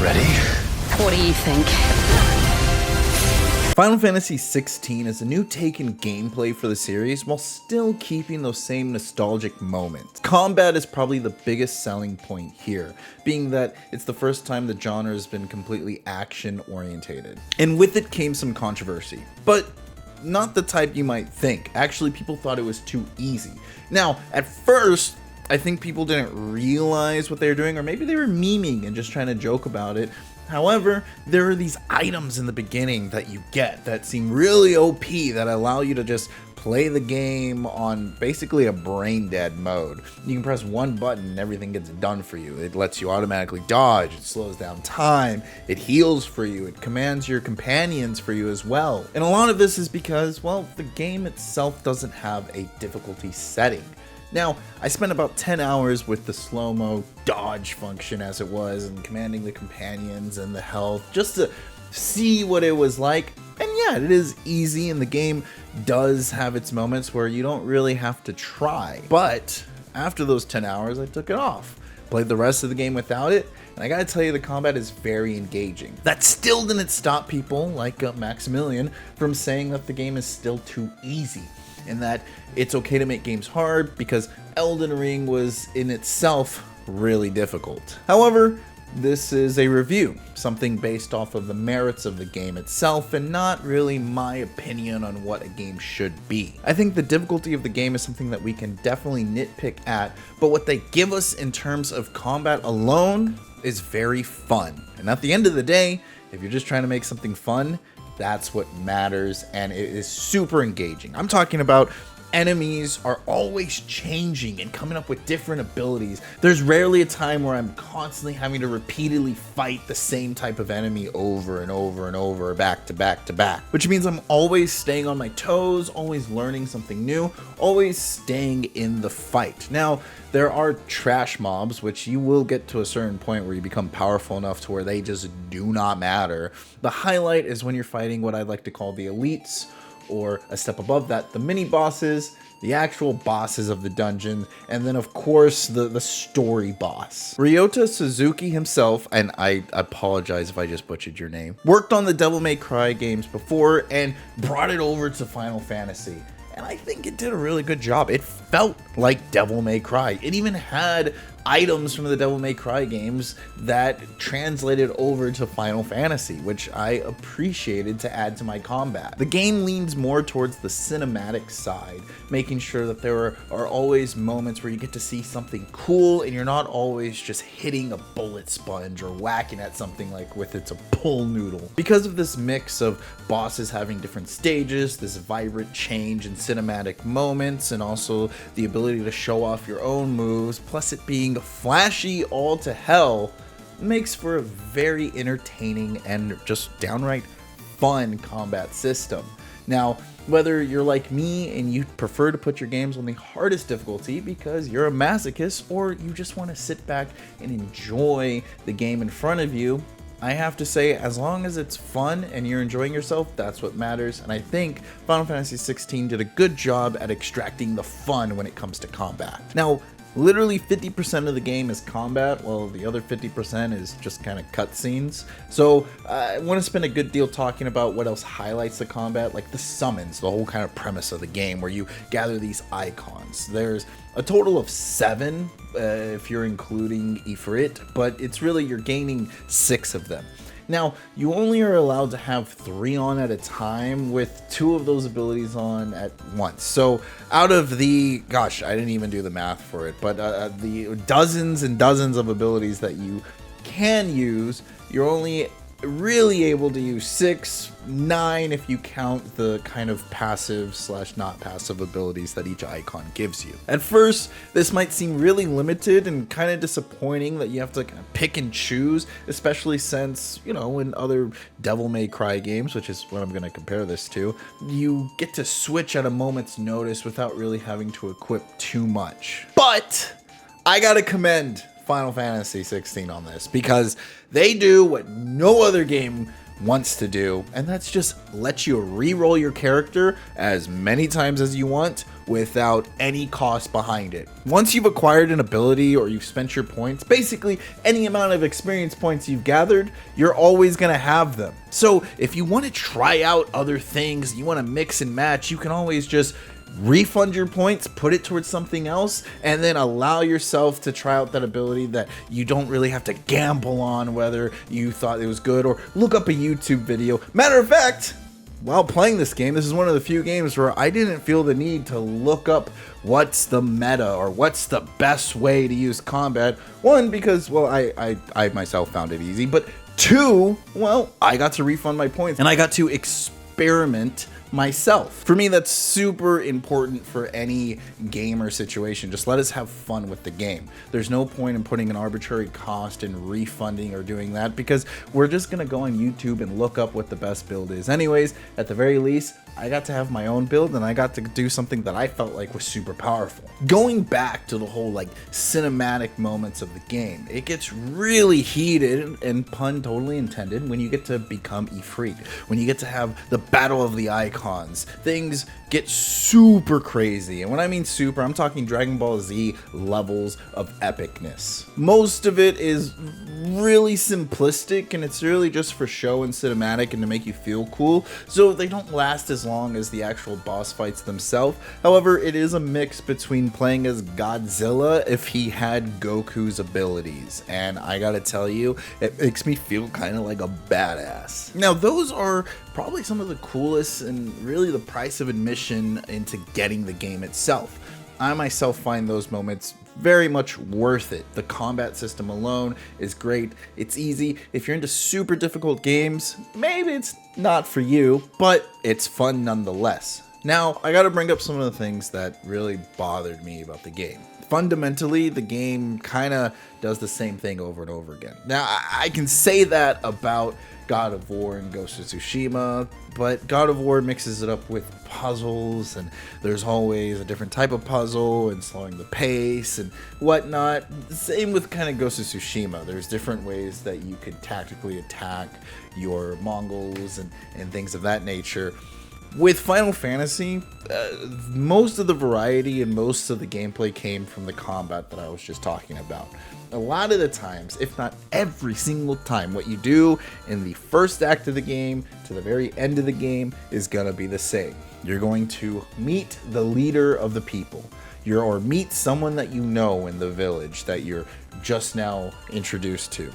Ready? What do you think? Final Fantasy XVI is a new take in gameplay for the series while still keeping those same nostalgic moments. Combat is probably the biggest selling point here, being that it's the first time the genre has been completely action orientated. And with it came some controversy, but not the type you might think. Actually, people thought it was too easy. Now, at first, I think people didn't realize what they were doing, or maybe they were memeing and just trying to joke about it. However, there are these items in the beginning that you get that seem really OP that allow you to just play the game on basically a brain dead mode. You can press one button and everything gets done for you. It lets you automatically dodge, it slows down time, it heals for you, it commands your companions for you as well. And a lot of this is because, well, the game itself doesn't have a difficulty setting. Now, I spent about 10 hours with the slow-mo dodge function as it was and commanding the companions and the health just to see what it was like. And yeah, it is easy and the game does have its moments where you don't really have to try. But after those 10 hours, I took it off. Played the rest of the game without it, and I gotta tell you, the combat is very engaging. That still didn't stop people, like Maximilian, from saying that the game is still too easy, and that it's okay to make games hard because Elden Ring was in itself really difficult. However, this is a review, something based off of the merits of the game itself and not really my opinion on what a game should be. I think the difficulty of the game is something that we can definitely nitpick at, but what they give us in terms of combat alone is very fun. And at the end of the day, if you're just trying to make something fun, that's what matters, and it is super engaging. I'm talking about enemies are always changing and coming up with different abilities. There's rarely a time where I'm constantly having to repeatedly fight the same type of enemy over and over and over, back to back to back, which means I'm always staying on my toes, always learning something new, always staying in the fight. Now, there are trash mobs, which you will get to a certain point where you become powerful enough to where they just do not matter. The highlight is when you're fighting what I'd like to call the elites, or a step above that, the mini bosses, the actual bosses of the dungeon, and then of course the story boss. Ryota Suzuki himself, and I apologize if I just butchered your name, worked on the Devil May Cry games before and brought it over to Final Fantasy. And I think it did a really good job. It felt like Devil May Cry. It even had items from the Devil May Cry games that translated over to Final Fantasy, which I appreciated to add to my combat. The game leans more towards the cinematic side, making sure that there are always moments where you get to see something cool and you're not always just hitting a bullet sponge or whacking at something like with it's a pull noodle. Because of this mix of bosses having different stages, this vibrant change in cinematic moments, and also the ability to show off your own moves, plus it being flashy all to hell, makes for a very entertaining and just downright fun combat system. Now, whether you're like me and you prefer to put your games on the hardest difficulty because you're a masochist, or you just want to sit back and enjoy the game in front of you, I have to say, as long as it's fun and you're enjoying yourself, that's what matters. And I think Final Fantasy XVI did a good job at extracting the fun when it comes to combat. Now, literally 50% of the game is combat, while the other 50% is just kind of cutscenes. So I want to spend a good deal talking about what else highlights the combat, like the summons, the whole kind of premise of the game where you gather these icons. There's a total of 7 if you're including Ifrit, but it's really, you're gaining 6 of them. Now, you only are allowed to have 3 on at a time, with 2 of those abilities on at once. So out of the, gosh, I didn't even do the math for it, but the dozens and dozens of abilities that you can use, you're only really able to use 6, 9 if you count the kind of passive / not passive abilities that each icon gives you. At first, this might seem really limited and kind of disappointing that you have to kind of pick and choose, especially since, you know, in other Devil May Cry games, which is what I'm going to compare this to, you get to switch at a moment's notice without really having to equip too much. But I gotta commend Final Fantasy XVI on this, because they do what no other game wants to do, and that's just let you re-roll your character as many times as you want without any cost behind it. Once you've acquired an ability or you've spent your points, basically any amount of experience points you've gathered, you're always going to have them. So if you want to try out other things, you want to mix and match, you can always just refund your points, put it towards something else, and then allow yourself to try out that ability that you don't really have to gamble on whether you thought it was good or look up a YouTube video. Matter of fact, while playing this game, this is one of the few games where I didn't feel the need to look up what's the meta or what's the best way to use combat. One, because, well, I myself found it easy, but two, well, I got to refund my points and I got to experiment myself. For me, that's super important for any game or situation. Just let us have fun with the game. There's no point in putting an arbitrary cost and refunding or doing that, because we're just gonna go on YouTube and look up what the best build is. Anyways, at the very least, I got to have my own build and I got to do something that I felt like was super powerful. Going back to the whole like cinematic moments of the game, it gets really heated, and pun totally intended, when you get to become Ifrit, when you get to have the battle of the icons. Things get super crazy, and when I mean super, I'm talking Dragon Ball Z levels of epicness. Most of it is really simplistic, and it's really just for show and cinematic and to make you feel cool, so they don't last as long as the actual boss fights themselves. However, it is a mix between playing as Godzilla if he had Goku's abilities, and I gotta tell you, it makes me feel kind of like a badass. Now, those are probably some of the coolest and really the price of admission into getting the game itself. I myself find those moments very much worth it. The combat system alone is great. It's easy. If you're into super difficult games, maybe it's not for you, but it's fun nonetheless. Now, I gotta bring up some of the things that really bothered me about the game. Fundamentally, the game kind of does the same thing over and over again. Now, I can say that about God of War and Ghost of Tsushima, but God of War mixes it up with puzzles, and there's always a different type of puzzle and slowing the pace and whatnot. Same with kind of Ghost of Tsushima. There's different ways that you could tactically attack your Mongols and things of that nature. With Final Fantasy, most of the variety and most of the gameplay came from the combat that I was just talking about. A lot of the times, if not every single time, what you do in the first act of the game to the very end of the game is gonna be the same. You're going to meet the leader of the people, or meet someone that you know in the village that you're just now introduced to.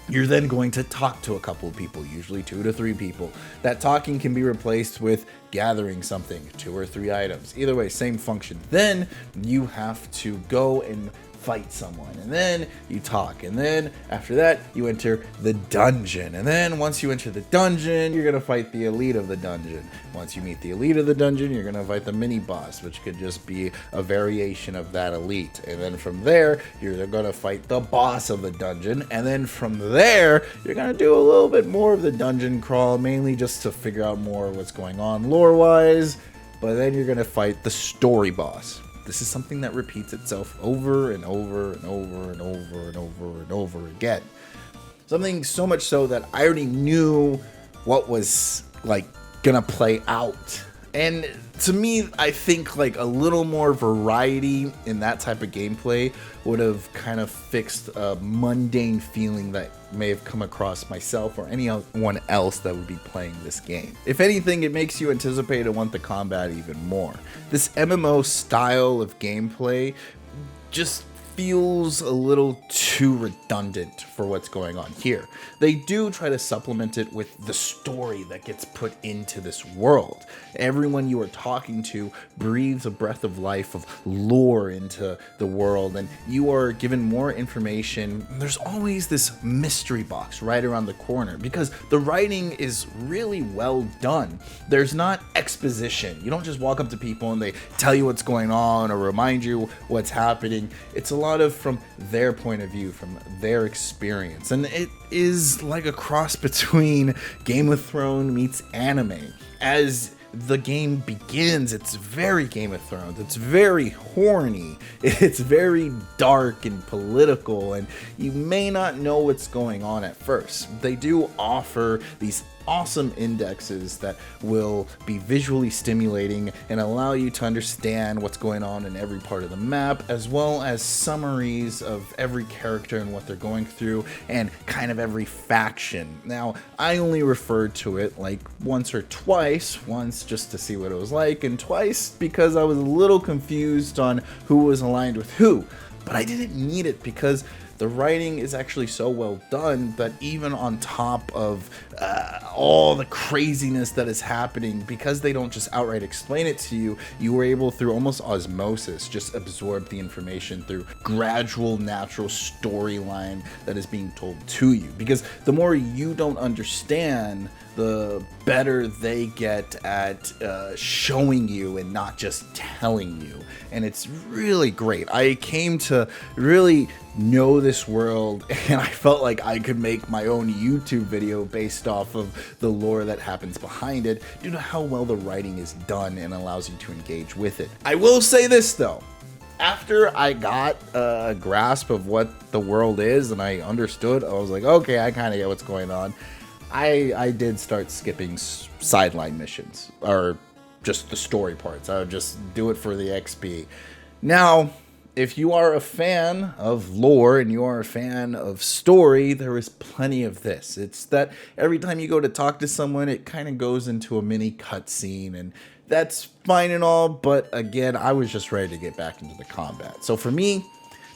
You're then going to talk to a couple of people, usually 2 to 3 people. That talking can be replaced with gathering something, 2 or 3 items. Either way, same function. Then you have to go and fight someone, and then you talk, and then after that you enter the dungeon, and then once you enter the dungeon, you're gonna fight the elite of the dungeon. Once you meet the elite of the dungeon, you're gonna fight the mini boss, which could just be a variation of that elite, and then from there you're gonna fight the boss of the dungeon, and then from there you're gonna do a little bit more of the dungeon crawl, mainly just to figure out more of what's going on lore wise, but then you're gonna fight the story boss. This is something that repeats itself over and over and over and over and over and over again. Something so much so that I already knew what was like gonna play out. And to me, I think like a little more variety in that type of gameplay would have kind of fixed a mundane feeling that may have come across myself or anyone else that would be playing this game. If anything, it makes you anticipate and want the combat even more. This MMO style of gameplay just feels a little too redundant for what's going on here. They do try to supplement it with the story that gets put into this world. Everyone you are talking to breathes a breath of life, of lore into the world, and you are given more information. There's always this mystery box right around the corner because the writing is really well done. There's not exposition. You don't just walk up to people and they tell you what's going on or remind you what's happening. It's a lot of from their point of view, from their experience, and it is like a cross between Game of Thrones meets anime. As the game begins, it's very Game of Thrones, it's very horny, it's very dark and political, and you may not know what's going on at first. They do offer these awesome indexes that will be visually stimulating and allow you to understand what's going on in every part of the map, as well as summaries of every character and what they're going through and kind of every faction. Now, I only referred to it like once or twice, once just to see what it was like, and twice because I was a little confused on who was aligned with who. But I didn't need it because the writing is actually so well done that even on top of all the craziness that is happening, because they don't just outright explain it to you, you were able, through almost osmosis, just absorb the information through gradual, natural storyline that is being told to you. Because the more you don't understand, the better they get at showing you and not just telling you. And it's really great. I came to really know this world, and I felt like I could make my own YouTube video based off of the lore that happens behind it, due to how well the writing is done and allows you to engage with it. I will say this though, after I got a grasp of what the world is and I understood, I was like, okay, I kind of get what's going on. I did start skipping sideline missions, or just the story parts. I would just do it for the XP. Now, if you are a fan of lore and you are a fan of story, there is plenty of this. It's that every time you go to talk to someone, it kind of goes into a mini cutscene, and that's fine and all, but again, I was just ready to get back into the combat. So for me,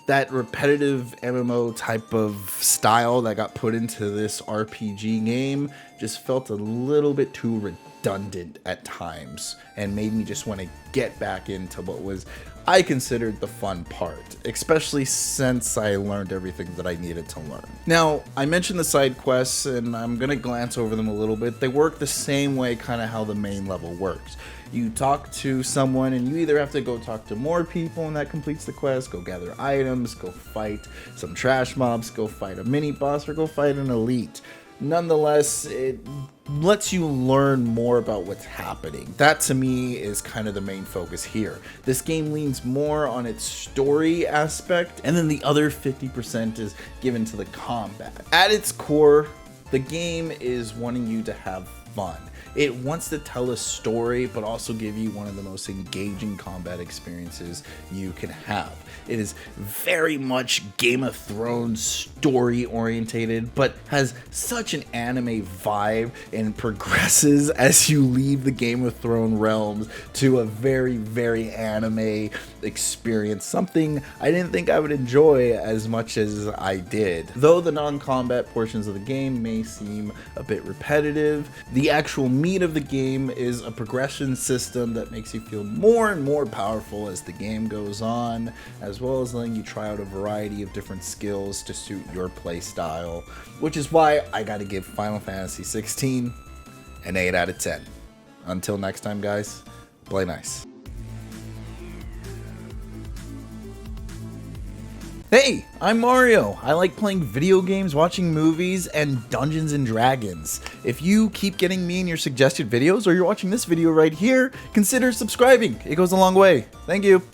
that repetitive MMO type of style that got put into this RPG game just felt a little bit too redundant at times and made me just want to get back into what was, I considered, the fun part, especially since I learned everything that I needed to learn. Now, I mentioned the side quests, and I'm going to glance over them a little bit. They work the same way kind of how the main level works. You talk to someone, and you either have to go talk to more people, and that completes the quest, go gather items, go fight some trash mobs, go fight a mini boss, or go fight an elite. Nonetheless, it lets you learn more about what's happening. That to me is kind of the main focus here. This game leans more on its story aspect, and then the other 50% is given to the combat. At its core, the game is wanting you to have fun. It wants to tell a story, but also give you one of the most engaging combat experiences you can have. It is very much Game of Thrones story orientated, but has such an anime vibe and progresses as you leave the Game of Thrones realms to a very, very anime experience. Something I didn't think I would enjoy as much as I did. Though the non-combat portions of the game may seem a bit repetitive, the actual meat of the game is a progression system that makes you feel more and more powerful as the game goes on, as well as letting you try out a variety of different skills to suit your play style, which is why I gotta give Final Fantasy XVI an 8 out of 10. Until next time, guys, play nice. Hey, I'm Mario. I like playing video games, watching movies, and Dungeons and Dragons. If you keep getting me in your suggested videos, or you're watching this video right here, consider subscribing. It goes a long way. Thank you.